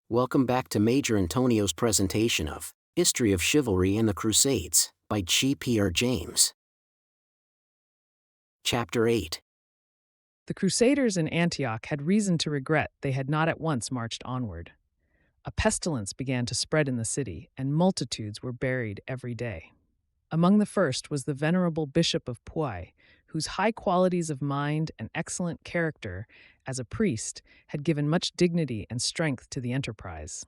Welcome back to Major Intonio's presentation of History of Chivalry and the Crusades by G.P.R. James. Chapter 8. The Crusaders in Antioch had reason to regret they had not at once marched onward. A pestilence began to spread in the city, and multitudes were buried every day. Among the first was the venerable Bishop of Puy, whose high qualities of mind and excellent character as a priest had given much dignity and strength to the enterprise.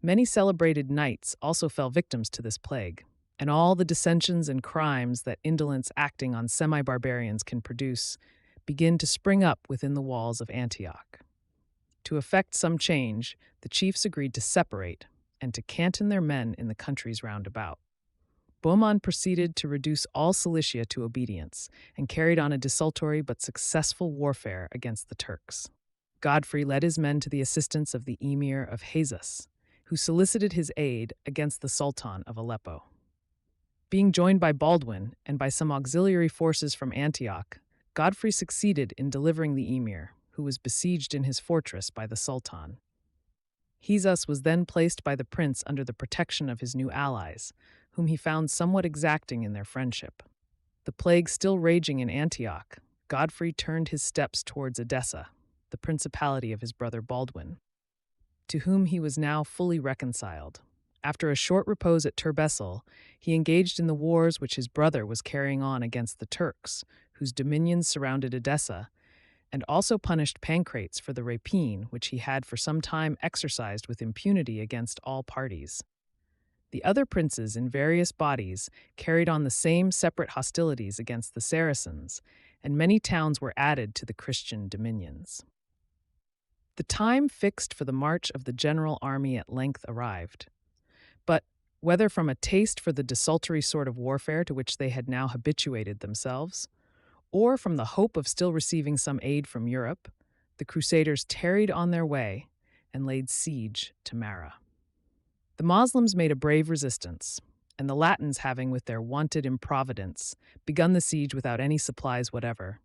Many celebrated knights also fell victims to this plague, and all the dissensions and crimes that indolence acting on semi-barbarians can produce begin to spring up within the walls of Antioch. To effect some change, the chiefs agreed to separate and to canton their men in the countries round about. Bouillon proceeded to reduce all Cilicia to obedience and carried on a desultory but successful warfare against the Turks. Godfrey led his men to the assistance of the emir of Hejaz, who solicited his aid against the Sultan of Aleppo. Being joined by Baldwin and by some auxiliary forces from Antioch, Godfrey succeeded in delivering the emir, who was besieged in his fortress by the Sultan. Hejaz was then placed by the prince under the protection of his new allies, whom he found somewhat exacting in their friendship. The plague still raging in Antioch, Godfrey turned his steps towards Edessa, the principality of his brother Baldwin, to whom he was now fully reconciled. After a short repose at Turbessel, he engaged in the wars which his brother was carrying on against the Turks, whose dominions surrounded Edessa, and also punished Pancrates for the rapine which he had for some time exercised with impunity against all parties. The other princes in various bodies carried on the same separate hostilities against the Saracens, and many towns were added to the Christian dominions. The time fixed for the march of the general army at length arrived. But, whether from a taste for the desultory sort of warfare to which they had now habituated themselves, or from the hope of still receiving some aid from Europe, the Crusaders tarried on their way and laid siege to Mara. The Moslems made a brave resistance, and the Latins, having with their wonted improvidence begun the siege without any supplies whatever,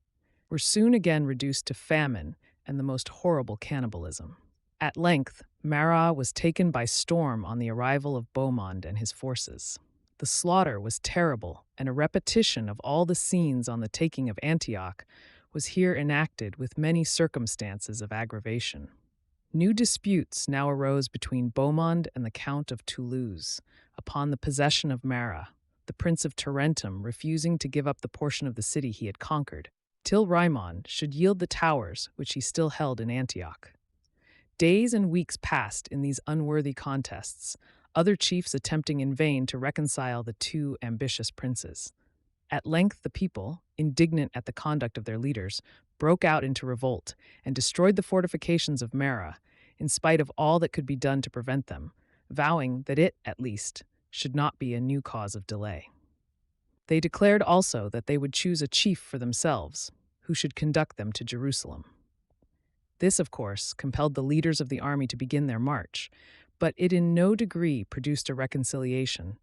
were soon again reduced to famine and the most horrible cannibalism. At length, Mara was taken by storm on the arrival of Beaumont and his forces. The slaughter was terrible, and a repetition of all the scenes on the taking of Antioch was here enacted with many circumstances of aggravation. New disputes now arose between Beaumont and the Count of Toulouse upon the possession of Mara, the Prince of Tarentum refusing to give up the portion of the city he had conquered, till Raymond should yield the towers which he still held in Antioch. Days and weeks passed in these unworthy contests, other chiefs attempting in vain to reconcile the two ambitious princes. At length the people, indignant at the conduct of their leaders, broke out into revolt and destroyed the fortifications of Mara, in spite of all that could be done to prevent them, vowing that it, at least, should not be a new cause of delay. They declared also that they would choose a chief for themselves, who should conduct them to Jerusalem. This, of course, compelled the leaders of the army to begin their march, but it in no degree produced a reconciliation,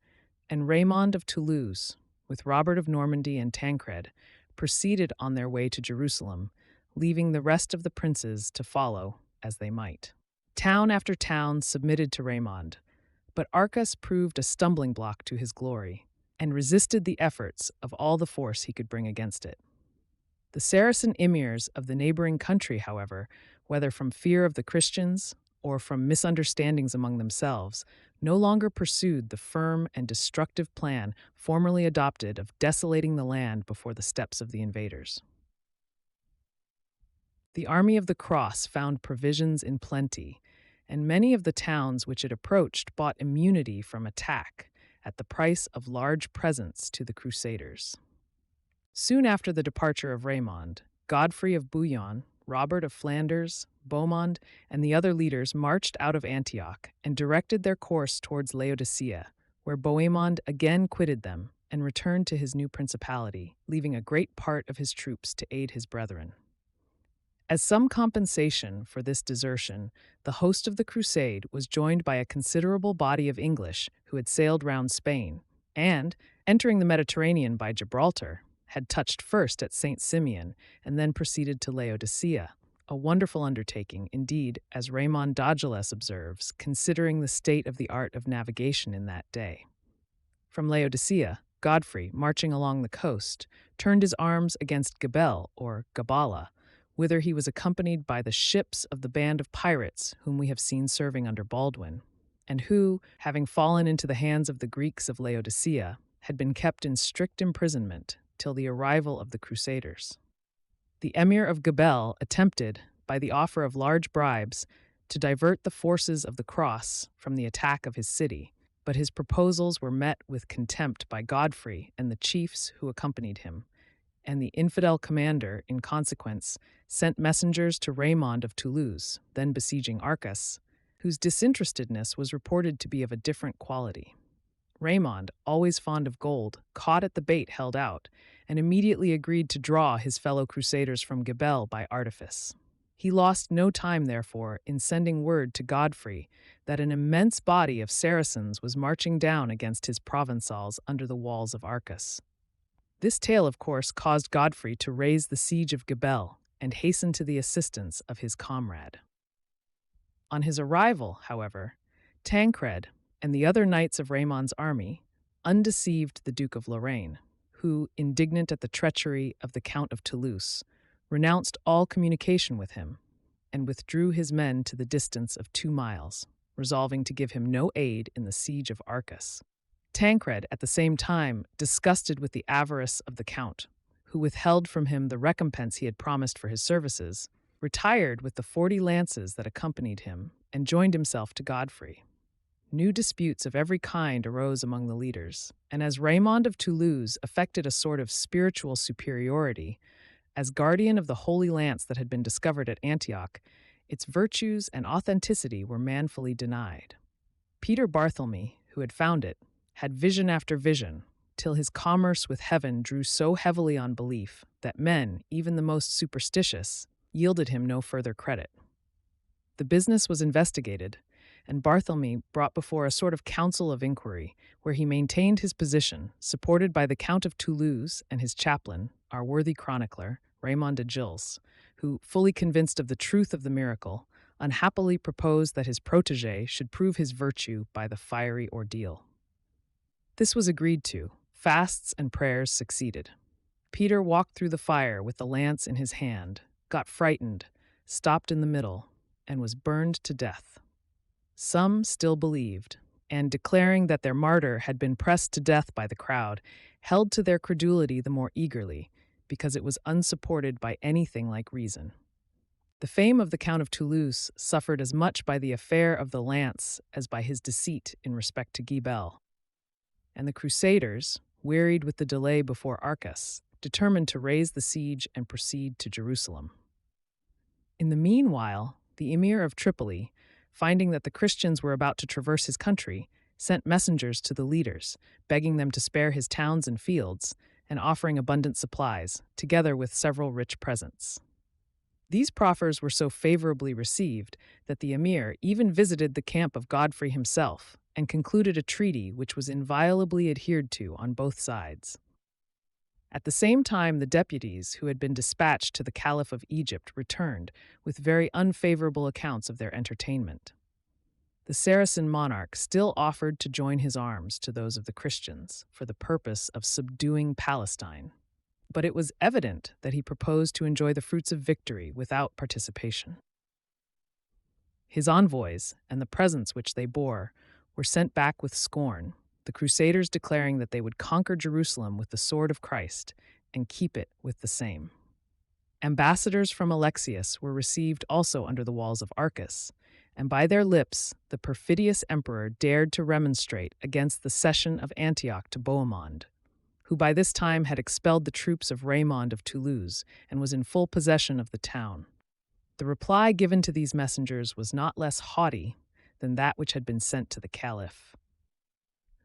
and Raymond of Toulouse, with Robert of Normandy and Tancred, proceeded on their way to Jerusalem, leaving the rest of the princes to follow as they might. Town after town submitted to Raymond, but Arcas proved a stumbling block to his glory, and resisted the efforts of all the force he could bring against it. The Saracen emirs of the neighboring country, however, whether from fear of the Christians or from misunderstandings among themselves, no longer pursued the firm and destructive plan formerly adopted of desolating the land before the steps of the invaders. The army of the Cross found provisions in plenty, and many of the towns which it approached bought immunity from attack at the price of large presents to the Crusaders. Soon after the departure of Raymond, Godfrey of Bouillon, Robert of Flanders, Beaumont, and the other leaders marched out of Antioch and directed their course towards Laodicea, where Bohemond again quitted them and returned to his new principality, leaving a great part of his troops to aid his brethren. As some compensation for this desertion, the host of the crusade was joined by a considerable body of English who had sailed round Spain, and, entering the Mediterranean by Gibraltar, had touched first at St. Simeon and then proceeded to Laodicea, A wonderful undertaking, indeed, as Raymond Dodgeles observes, considering the state of the art of navigation in that day. From Laodicea, Godfrey, marching along the coast, turned his arms against Gabel, or Gabala, whither he was accompanied by the ships of the band of pirates whom we have seen serving under Baldwin, and who, having fallen into the hands of the Greeks of Laodicea, had been kept in strict imprisonment till the arrival of the Crusaders. The emir of Gabel attempted, by the offer of large bribes, to divert the forces of the Cross from the attack of his city, but his proposals were met with contempt by Godfrey and the chiefs who accompanied him, and the infidel commander, in consequence, sent messengers to Raymond of Toulouse, then besieging Arcas, whose disinterestedness was reported to be of a different quality. Raymond, always fond of gold, caught at the bait held out, and immediately agreed to draw his fellow crusaders from Gabel by artifice. He lost no time, therefore, in sending word to Godfrey that an immense body of Saracens was marching down against his Provençals under the walls of Arcas. This tale, of course, caused Godfrey to raise the siege of Gabel and hasten to the assistance of his comrade. On his arrival, however, Tancred and the other knights of Raymond's army undeceived the Duke of Lorraine, who, indignant at the treachery of the Count of Toulouse, renounced all communication with him and withdrew his men to the distance of 2 miles, resolving to give him no aid in the siege of Arcas. Tancred, at the same time, disgusted with the avarice of the Count, who withheld from him the recompense he had promised for his services, retired with the 40 lances that accompanied him and joined himself to Godfrey. New disputes of every kind arose among the leaders, and as Raymond of Toulouse affected a sort of spiritual superiority, as guardian of the Holy Lance that had been discovered at Antioch, its virtues and authenticity were manfully denied. Peter Barthélemy, who had found it, had vision after vision, till his commerce with heaven drew so heavily on belief that men, even the most superstitious, yielded him no further credit. The business was investigated, and Barthélemy brought before a sort of council of inquiry, where he maintained his position, supported by the Count of Toulouse and his chaplain, our worthy chronicler, Raymond de Gilles, who, fully convinced of the truth of the miracle, unhappily proposed that his protégé should prove his virtue by the fiery ordeal. This was agreed to. Fasts and prayers succeeded. Peter walked through the fire with the lance in his hand, got frightened, stopped in the middle, and was burned to death. Some still believed, and declaring that their martyr had been pressed to death by the crowd, held to their credulity the more eagerly, because it was unsupported by anything like reason. The fame of the Count of Toulouse suffered as much by the affair of the lance as by his deceit in respect to Gabel. And the Crusaders, wearied with the delay before Arcas, determined to raise the siege and proceed to Jerusalem. In the meanwhile, the Emir of Tripoli, finding that the Christians were about to traverse his country, sent messengers to the leaders, begging them to spare his towns and fields, and offering abundant supplies, together with several rich presents. These proffers were so favorably received that the emir even visited the camp of Godfrey himself and concluded a treaty which was inviolably adhered to on both sides. At the same time, the deputies who had been dispatched to the Caliph of Egypt returned with very unfavorable accounts of their entertainment. The Saracen monarch still offered to join his arms to those of the Christians for the purpose of subduing Palestine, but it was evident that he proposed to enjoy the fruits of victory without participation. His envoys and the presents which they bore were sent back with scorn, the Crusaders declaring that they would conquer Jerusalem with the sword of Christ and keep it with the same. Ambassadors from Alexius were received also under the walls of Arcas, and by their lips the perfidious emperor dared to remonstrate against the cession of Antioch to Bohemond, who by this time had expelled the troops of Raymond of Toulouse and was in full possession of the town. The reply given to these messengers was not less haughty than that which had been sent to the Caliph.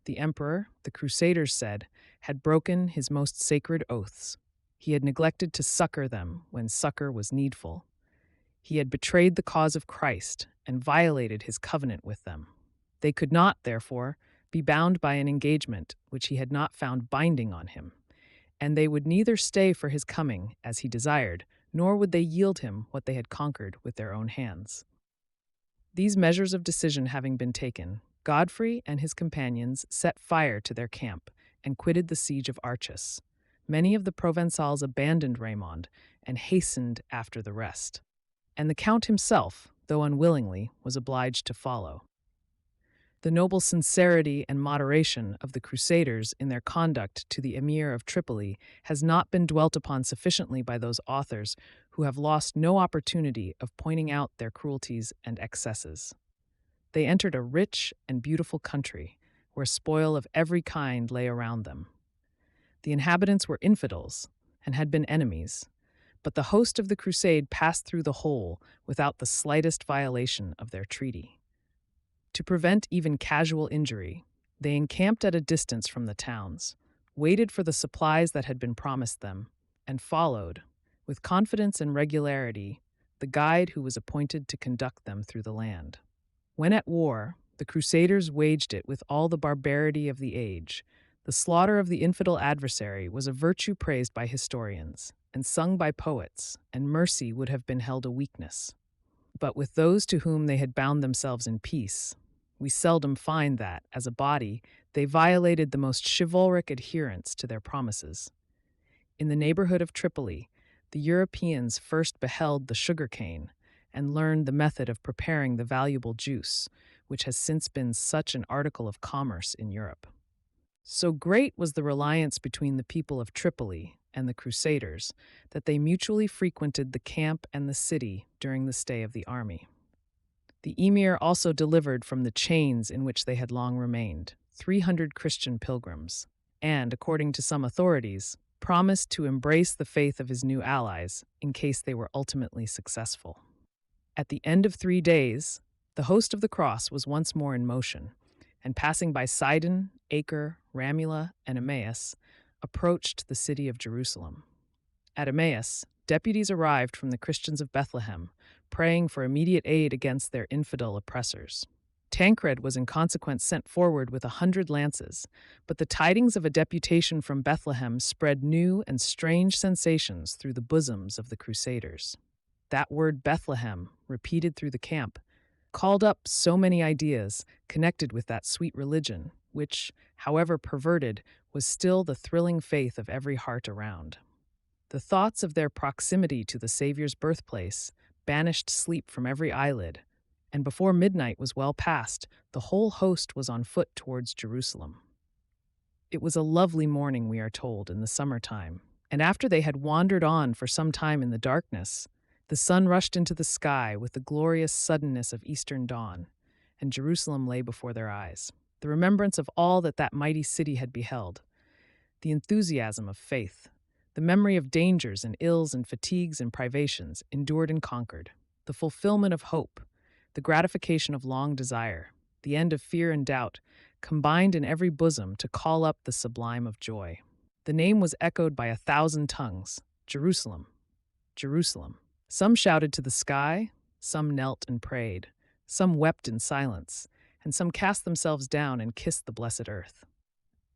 The emperor, the Crusaders said, had broken his most sacred oaths. He had neglected to succor them when succor was needful. He had betrayed the cause of Christ and violated his covenant with them. They could not, therefore, be bound by an engagement which he had not found binding on him, and they would neither stay for his coming, as he desired, nor would they yield him what they had conquered with their own hands. These measures of decision having been taken, Godfrey and his companions set fire to their camp and quitted the siege of Arches. Many of the Provençals abandoned Raymond and hastened after the rest, and the Count himself, though unwillingly, was obliged to follow. The noble sincerity and moderation of the Crusaders in their conduct to the Emir of Tripoli has not been dwelt upon sufficiently by those authors who have lost no opportunity of pointing out their cruelties and excesses. They entered a rich and beautiful country, where spoil of every kind lay around them. The inhabitants were infidels and had been enemies, but the host of the crusade passed through the whole without the slightest violation of their treaty. To prevent even casual injury, they encamped at a distance from the towns, waited for the supplies that had been promised them, and followed, with confidence and regularity, the guide who was appointed to conduct them through the land. When at war, the Crusaders waged it with all the barbarity of the age. The slaughter of the infidel adversary was a virtue praised by historians and sung by poets, and mercy would have been held a weakness. But with those to whom they had bound themselves in peace, we seldom find that, as a body, they violated the most chivalric adherence to their promises. In the neighborhood of Tripoli, the Europeans first beheld the sugar-cane and learned the method of preparing the valuable juice, which has since been such an article of commerce in Europe. So great was the reliance between the people of Tripoli and the Crusaders that they mutually frequented the camp and the city during the stay of the army. The emir also delivered from the chains in which they had long remained 300 Christian pilgrims, and, according to some authorities, promised to embrace the faith of his new allies in case they were ultimately successful. At the end of 3 days, the host of the cross was once more in motion, and passing by Sidon, Acre, Ramula, and Emmaus, approached the city of Jerusalem. At Emmaus, deputies arrived from the Christians of Bethlehem, praying for immediate aid against their infidel oppressors. Tancred was in consequence sent forward with 100 lances, but the tidings of a deputation from Bethlehem spread new and strange sensations through the bosoms of the Crusaders. That word Bethlehem, repeated through the camp, called up so many ideas connected with that sweet religion, which, however perverted, was still the thrilling faith of every heart around. The thoughts of their proximity to the Savior's birthplace banished sleep from every eyelid, and before midnight was well past, the whole host was on foot towards Jerusalem. It was a lovely morning, we are told, in the summertime, and after they had wandered on for some time in the darkness, the sun rushed into the sky with the glorious suddenness of eastern dawn, and Jerusalem lay before their eyes. The remembrance of all that that mighty city had beheld, the enthusiasm of faith, the memory of dangers and ills and fatigues and privations endured and conquered, the fulfillment of hope, the gratification of long desire, the end of fear and doubt, combined in every bosom to call up the sublime of joy. The name was echoed by 1,000 tongues, Jerusalem, Jerusalem. Some shouted to the sky, some knelt and prayed, some wept in silence, and some cast themselves down and kissed the blessed earth.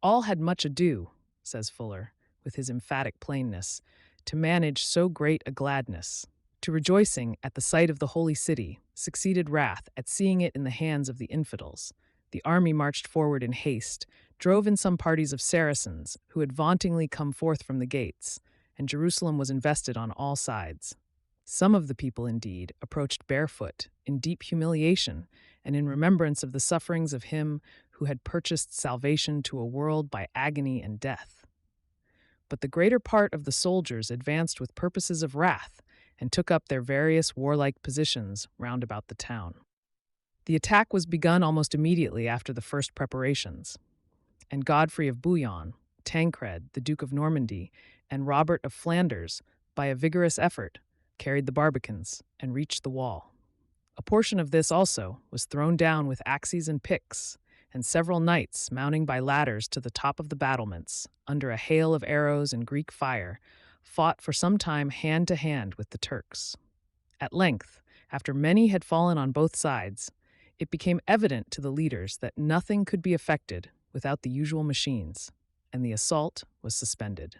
All had much ado, says Fuller, with his emphatic plainness, to manage so great a gladness. To rejoicing at the sight of the holy city succeeded wrath at seeing it in the hands of the infidels. The army marched forward in haste, drove in some parties of Saracens who had vauntingly come forth from the gates, and Jerusalem was invested on all sides. Some of the people, indeed, approached barefoot, in deep humiliation, and in remembrance of the sufferings of him who had purchased salvation to a world by agony and death. But the greater part of the soldiers advanced with purposes of wrath, and took up their various warlike positions round about the town. The attack was begun almost immediately after the first preparations, and Godfrey of Bouillon, Tancred, the Duke of Normandy, and Robert of Flanders, by a vigorous effort, carried the barbicans and reached the wall. A portion of this also was thrown down with axes and picks, and several knights, mounting by ladders to the top of the battlements, under a hail of arrows and Greek fire, fought for some time hand to hand with the Turks. At length, after many had fallen on both sides, it became evident to the leaders that nothing could be effected without the usual machines, and the assault was suspended.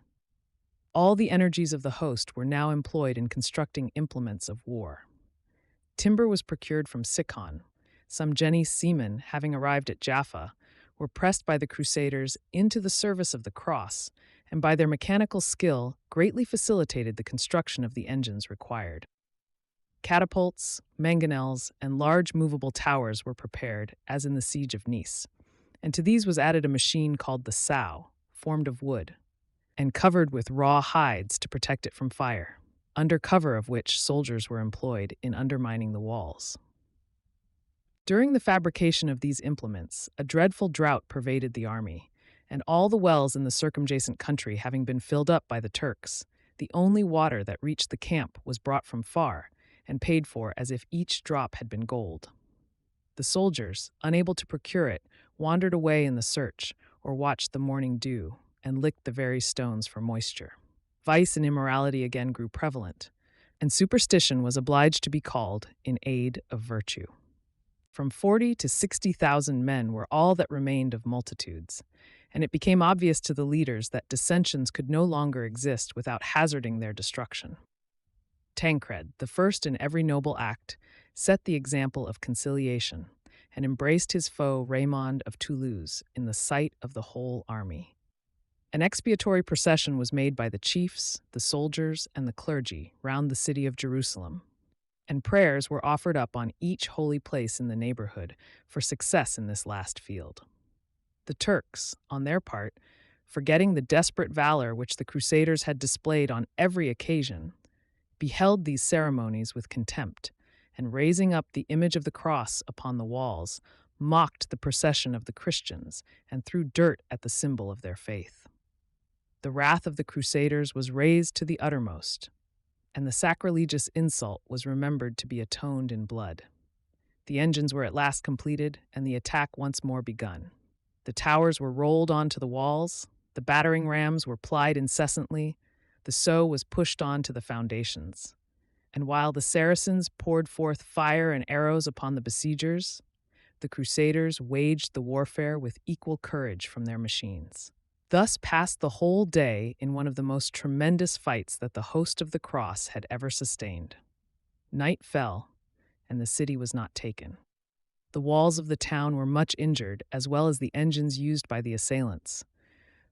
All the energies of the host were now employed in constructing implements of war. Timber was procured from Sicon. Some Genoese seamen, having arrived at Jaffa, were pressed by the Crusaders into the service of the cross, and by their mechanical skill greatly facilitated the construction of the engines required. Catapults, mangonels, and large movable towers were prepared, as in the siege of Nice, and to these was added a machine called the sow, formed of wood, and covered with raw hides to protect it from fire, under cover of which soldiers were employed in undermining the walls. During the fabrication of these implements, a dreadful drought pervaded the army, and all the wells in the circumjacent country having been filled up by the Turks, the only water that reached the camp was brought from far, and paid for as if each drop had been gold. The soldiers, unable to procure it, wandered away in the search, or watched the morning dew, and licked the very stones for moisture. Vice and immorality again grew prevalent, and superstition was obliged to be called in aid of virtue. From 40 to 60,000 men were all that remained of multitudes, and it became obvious to the leaders that dissensions could no longer exist without hazarding their destruction. Tancred, the first in every noble act, set the example of conciliation, and embraced his foe Raymond of Toulouse in the sight of the whole army. An expiatory procession was made by the chiefs, the soldiers, and the clergy round the city of Jerusalem, and prayers were offered up on each holy place in the neighborhood for success in this last field. The Turks, on their part, forgetting the desperate valor which the Crusaders had displayed on every occasion, beheld these ceremonies with contempt, and raising up the image of the cross upon the walls, mocked the procession of the Christians and threw dirt at the symbol of their faith. The wrath of the Crusaders was raised to the uttermost, and the sacrilegious insult was remembered to be atoned in blood. The engines were at last completed, and the attack once more begun. The towers were rolled onto the walls, the battering rams were plied incessantly, the sow was pushed on to the foundations. And while the Saracens poured forth fire and arrows upon the besiegers, the Crusaders waged the warfare with equal courage from their machines. Thus passed the whole day in one of the most tremendous fights that the host of the cross had ever sustained. Night fell, and the city was not taken. The walls of the town were much injured, as well as the engines used by the assailants.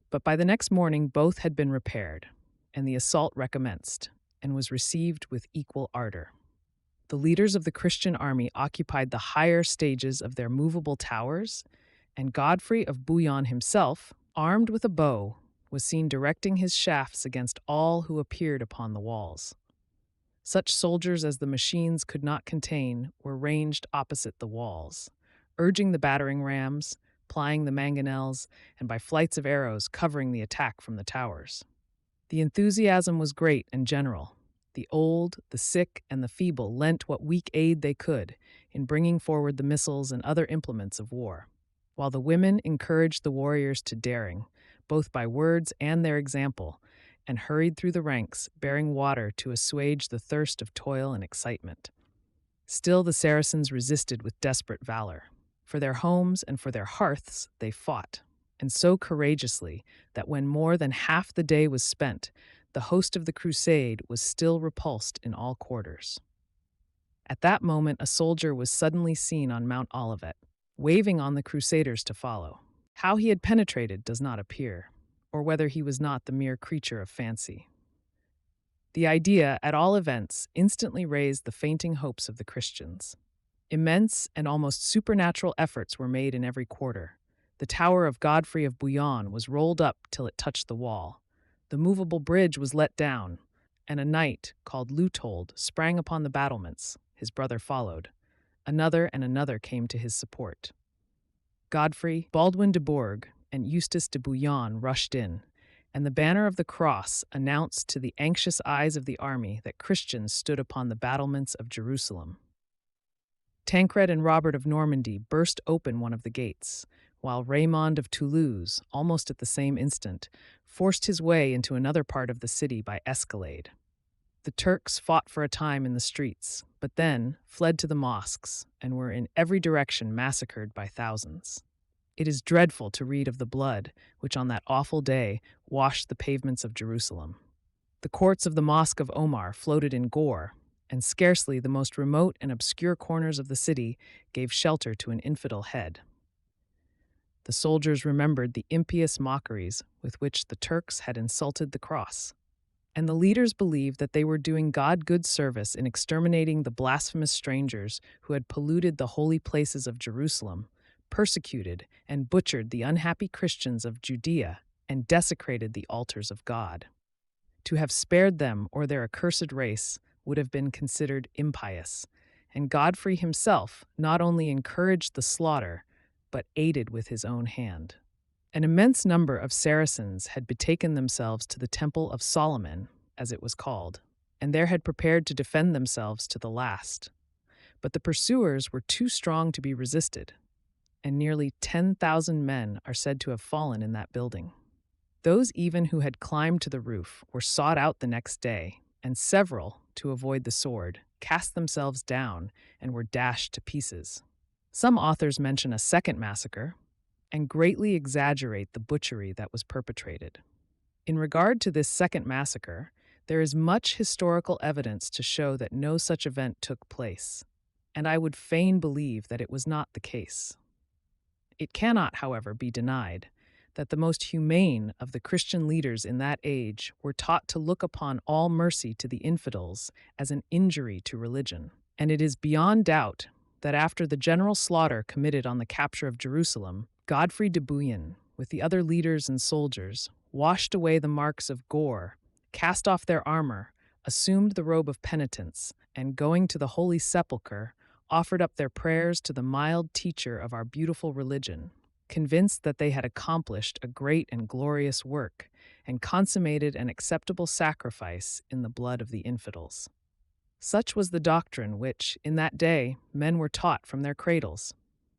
But by the next morning both had been repaired, and the assault recommenced, and was received with equal ardor. The leaders of the Christian army occupied the higher stages of their movable towers, and Godfrey of Bouillon himself, armed with a bow, was seen directing his shafts against all who appeared upon the walls. Such soldiers as the machines could not contain were ranged opposite the walls, urging the battering rams, plying the mangonels, and by flights of arrows covering the attack from the towers. The enthusiasm was great and general. The old, the sick, and the feeble lent what weak aid they could in bringing forward the missiles and other implements of war, while the women encouraged the warriors to daring, both by words and their example, and hurried through the ranks, bearing water to assuage the thirst of toil and excitement. Still the Saracens resisted with desperate valor. For their homes and for their hearths they fought, and so courageously that when more than half the day was spent, the host of the crusade was still repulsed in all quarters. At that moment a soldier was suddenly seen on Mount Olivet, waving on the Crusaders to follow. How he had penetrated does not appear, or whether he was not the mere creature of fancy. The idea, at all events, instantly raised the fainting hopes of the Christians. Immense and almost supernatural efforts were made in every quarter. The tower of Godfrey of Bouillon was rolled up till it touched the wall. The movable bridge was let down, and a knight, called Leutold, sprang upon the battlements. His brother followed. Another and another came to his support. Godfrey, Baldwin de Bourg, and Eustace de Bouillon rushed in, and the banner of the cross announced to the anxious eyes of the army that Christians stood upon the battlements of Jerusalem. Tancred and Robert of Normandy burst open one of the gates, while Raymond of Toulouse, almost at the same instant, forced his way into another part of the city by escalade. The Turks fought for a time in the streets, but then fled to the mosques and were in every direction massacred by thousands. It is dreadful to read of the blood which on that awful day washed the pavements of Jerusalem. The courts of the Mosque of Omar floated in gore, and scarcely the most remote and obscure corners of the city gave shelter to an infidel head. The soldiers remembered the impious mockeries with which the Turks had insulted the cross, and the leaders believed that they were doing God good service in exterminating the blasphemous strangers who had polluted the holy places of Jerusalem, persecuted and butchered the unhappy Christians of Judea, and desecrated the altars of God. To have spared them or their accursed race would have been considered impious, and Godfrey himself not only encouraged the slaughter, but aided with his own hand. An immense number of Saracens had betaken themselves to the Temple of Solomon, as it was called, and there had prepared to defend themselves to the last. But the pursuers were too strong to be resisted, and nearly 10,000 men are said to have fallen in that building. Those even who had climbed to the roof were sought out the next day, and several, to avoid the sword, cast themselves down and were dashed to pieces. Some authors mention a second massacre and greatly exaggerate the butchery that was perpetrated. In regard to this second massacre, there is much historical evidence to show that no such event took place, and I would fain believe that it was not the case. It cannot, however, be denied that the most humane of the Christian leaders in that age were taught to look upon all mercy to the infidels as an injury to religion, and it is beyond doubt that after the general slaughter committed on the capture of Jerusalem, Godfrey de Bouillon, with the other leaders and soldiers, washed away the marks of gore, cast off their armor, assumed the robe of penitence, and going to the Holy Sepulchre, offered up their prayers to the mild teacher of our beautiful religion, convinced that they had accomplished a great and glorious work, and consummated an acceptable sacrifice in the blood of the infidels. Such was the doctrine which, in that day, men were taught from their cradles.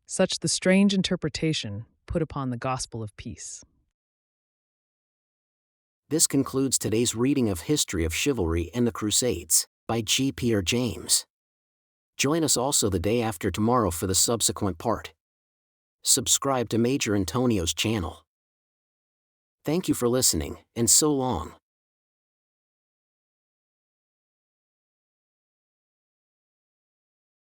Such the strange interpretation put upon the gospel of peace. This concludes today's reading of History of Chivalry and the Crusades by G.P.R. James. Join us also the day after tomorrow for the subsequent part. Subscribe to Major Intonio's channel. Thank you for listening, and so long.